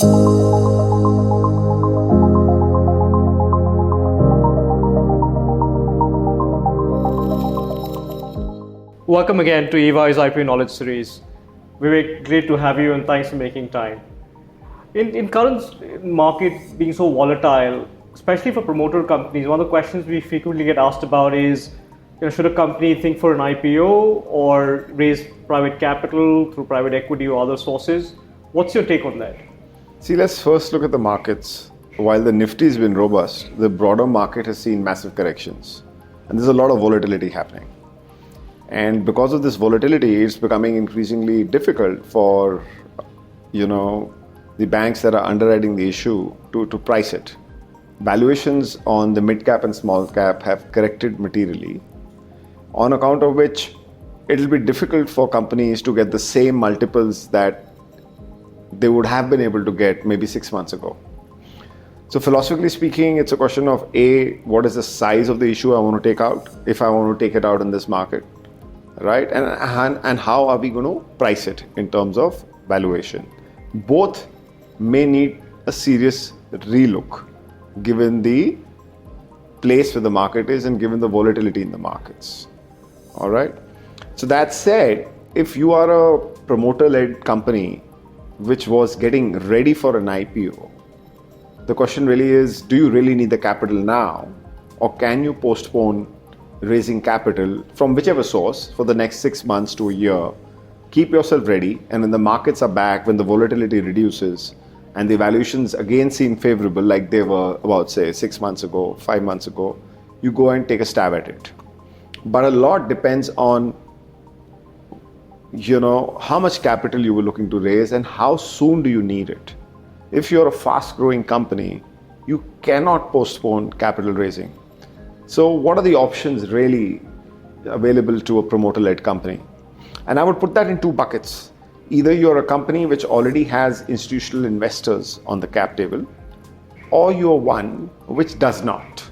Welcome again to EY's IPO Knowledge Series. Vivek, great to have you and thanks for making time. In current market being so volatile, especially for promoter companies, one of the questions we frequently get asked about is, should a company think for an IPO or raise private capital through private equity or other sources? What's your take on that? See, let's first look at the markets. While the Nifty has been robust, the broader market has seen massive corrections. And there's a lot of volatility happening. And because of this volatility, it's becoming increasingly difficult for, the banks that are underwriting the issue to price it. Valuations on the mid cap and small cap have corrected materially, on account of which it'll be difficult for companies to get the same multiples that they would have been able to get maybe 6 months ago. So philosophically speaking, it's a question of what is the size of the issue I want to take out, if I want to take it out in this market, right? And how are we going to price it in terms of valuation? Both may need a serious relook given the place where the market is and given the volatility in the markets. All right. So that said, if you are a promoter-led company which was getting ready for an IPO, the question really is, do you really need the capital now, or can you postpone raising capital from whichever source for the next 6 months to a year? Keep yourself ready, and when the markets are back, when the volatility reduces and the valuations again seem favorable like they were about, say, 6 months ago, 5 months ago, you go and take a stab at it. But a lot depends on how much capital you were looking to raise and how soon do you need it. If you're a fast growing company, you cannot postpone capital raising. So what are the options really available to a promoter-led company? And I would put that in two buckets. Either you're a company which already has institutional investors on the cap table, or you're one which does not.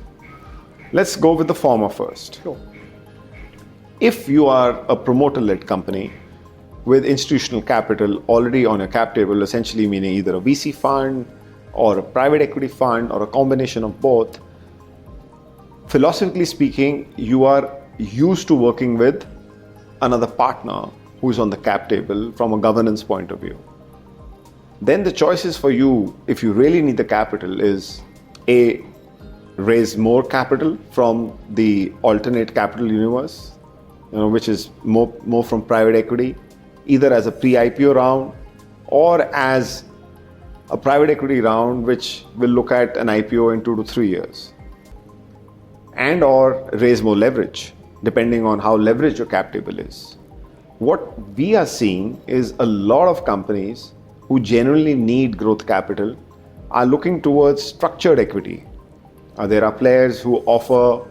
Let's go with the former first. Sure. If you are a promoter-led company with institutional capital already on your cap table, essentially meaning either a VC fund or a private equity fund or a combination of both, philosophically speaking, you are used to working with another partner who is on the cap table from a governance point of view. Then the choices for you, if you really need the capital, is A, raise more capital from the alternate capital universe, which is more from private equity, either as a pre-IPO round or as a private equity round which will look at an IPO in 2 to 3 years, and or raise more leverage depending on how leveraged your cap table is. What we are seeing is a lot of companies who genuinely need growth capital are looking towards structured equity. There are players who offer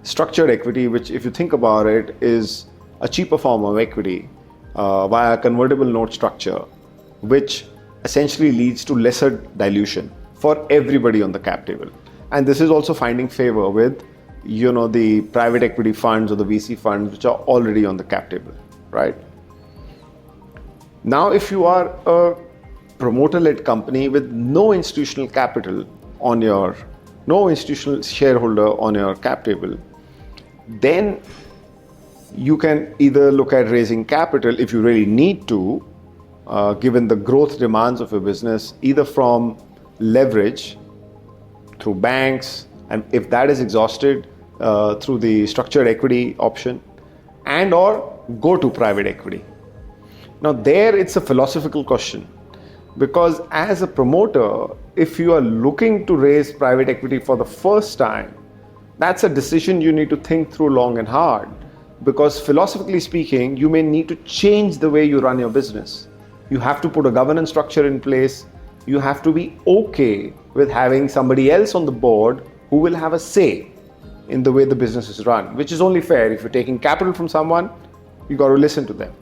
structured equity, which, if you think about it, is a cheaper form of equity via convertible note structure, which essentially leads to lesser dilution for everybody on the cap table. And this is also finding favor with the private equity funds or the VC funds which are already on the cap table, right? Now, if you are a promoter-led company with no institutional capital no institutional shareholder on your cap table, then you can either look at raising capital if you really need to, given the growth demands of your business, either from leverage through banks, and if that is exhausted, through the structured equity option, and or go to private equity. Now there it's a philosophical question, because as a promoter, if you are looking to raise private equity for the first time, that's a decision you need to think through long and hard, because philosophically speaking, you may need to change the way you run your business. You have to put a governance structure in place. You have to be okay with having somebody else on the board who will have a say in the way the business is run, which is only fair. If you're taking capital from someone, you got to listen to them.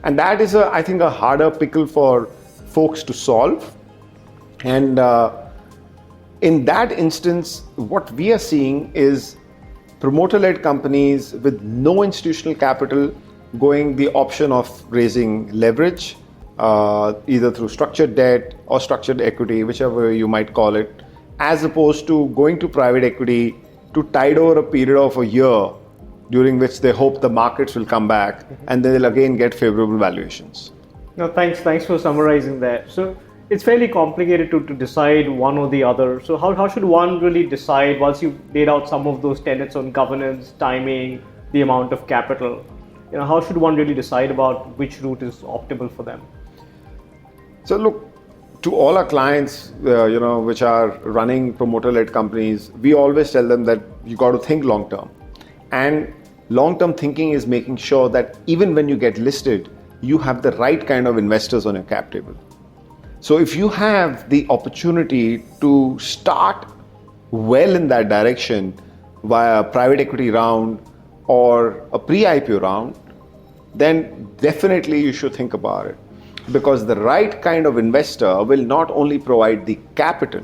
And that is, I think, a harder pickle for folks to solve. And in that instance, what we are seeing is promoter-led companies with no institutional capital going the option of raising leverage either through structured debt or structured equity, whichever you might call it, as opposed to going to private equity to tide over a period of a year during which they hope the markets will come back and they'll again get favorable valuations. No, thanks for summarizing that. So it's fairly complicated to decide one or the other. So how should one really decide once you've laid out some of those tenets on governance, timing, the amount of capital? How should one really decide about which route is optimal for them? So look, to all our clients, which are running promoter-led companies, we always tell them that you got to think long-term. And long-term thinking is making sure that even when you get listed, you have the right kind of investors on your cap table. So if you have the opportunity to start well in that direction via a private equity round or a pre-IPO round, then definitely you should think about it. Because the right kind of investor will not only provide the capital,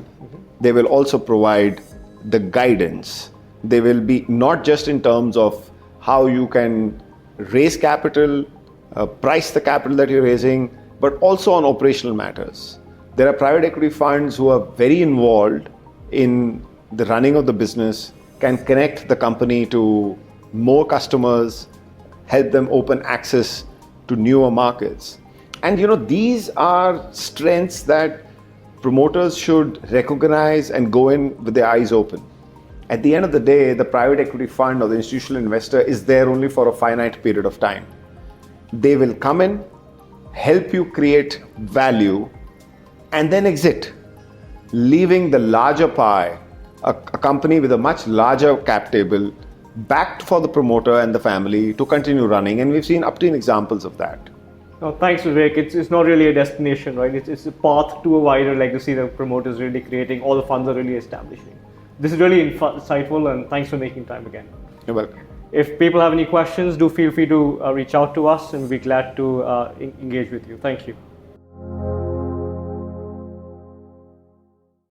they will also provide the guidance. They will be not just in terms of how you can raise capital, price the capital that you're raising, but also on operational matters. There are private equity funds who are very involved in the running of the business, can connect the company to more customers, help them open access to newer markets. And these are strengths that promoters should recognize and go in with their eyes open. At the end of the day, the private equity fund or the institutional investor is there only for a finite period of time. They will come in, help you create value, and then exit, leaving the larger pie, a company with a much larger cap table, backed for the promoter and the family to continue running. And we've seen up-to examples of that. No, thanks, Vivek. It's not really a destination, right? It's a path to a wider legacy that promoter is really creating, all the funds are really establishing. This is really insightful, and thanks for making time again. You're welcome. If people have any questions, do feel free to reach out to us, and we'll be glad to engage with you. Thank you.